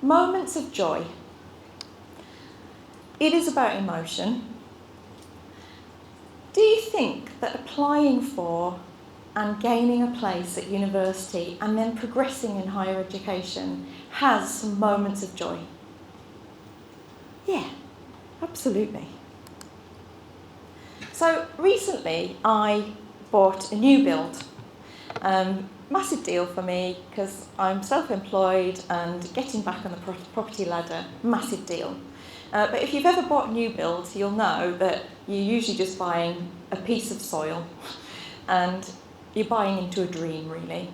moments of joy. It is about emotion. Do you think that applying for and gaining a place at university and then progressing in higher education has some moments of joy? Yeah, absolutely. So recently I bought a new build. Massive deal for me because I'm self-employed and getting back on the property ladder, massive deal. But if you've ever bought new builds, you'll know that you're usually just buying a piece of soil and you're buying into a dream, really.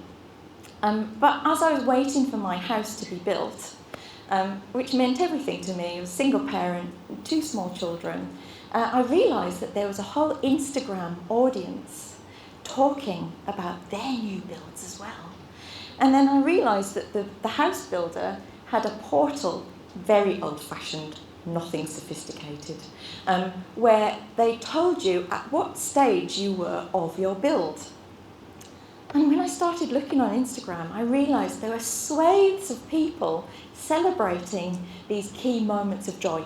But as I was waiting for my house to be built, which meant everything to me, I was a single parent, 2 small children, I realised that there was a whole Instagram audience talking about their new builds as well. And then I realised that the house builder had a portal, very old-fashioned, nothing sophisticated, where they told you at what stage you were of your build. And when I started looking on Instagram, I realised there were swathes of people celebrating these key moments of joy.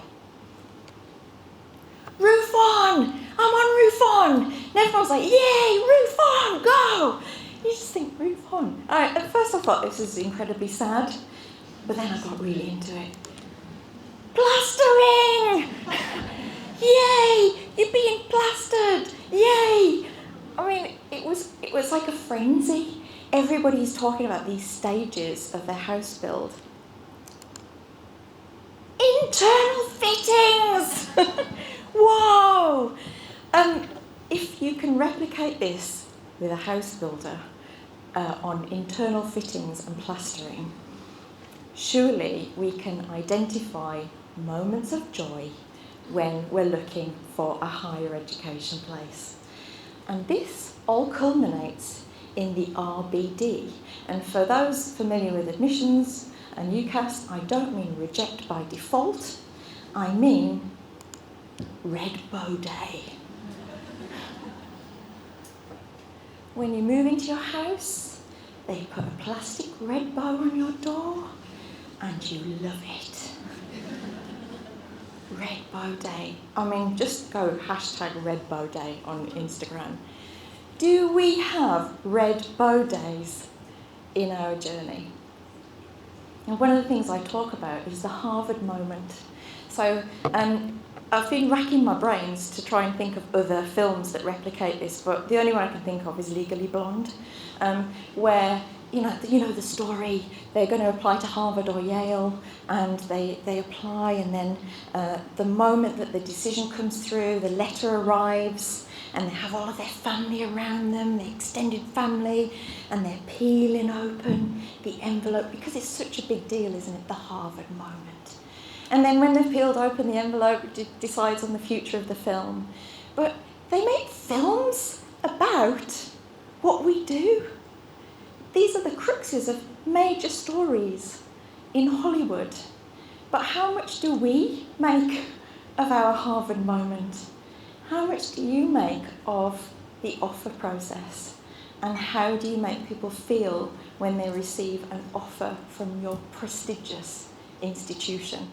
Roof on! I'm on roof on! And everyone's like, yay, roof on, go! You just think, roof on. At first I thought this was incredibly sad, but then I got really into it. Plastering! Yay! You're being plastered! Yay! I mean, it was like a frenzy. Everybody's talking about these stages of their house build. Internal fittings! Whoa! If you can replicate this with a house builder on internal fittings and plastering, surely we can identify moments of joy when we're looking for a higher education place. And this all culminates in the RBD. And for those familiar with admissions and UCAS, I don't mean reject by default, I mean Red Bow Day. When you move into your house, they put a plastic red bow on your door and you love it. Red Bow Day. I mean, just go hashtag Red Bow Day on Instagram. Do we have Red Bow Days in our journey? And one of the things I talk about is the Harvard moment. So I've been racking my brains to try and think of other films that replicate this, but the only one I can think of is Legally Blonde, where you know the story. They're going to apply to Harvard or Yale, and they apply, and then the moment that the decision comes through, the letter arrives, and they have all of their family around them, the extended family, and they're peeling open the envelope because it's such a big deal, isn't it? The Harvard moment. And then when they've peeled open the envelope, it decides on the future of the film. But they make films about what we do. These are the cruxes of major stories in Hollywood. But how much do we make of our Harvard moment? How much do you make of the offer process? And how do you make people feel when they receive an offer from your prestigious institution?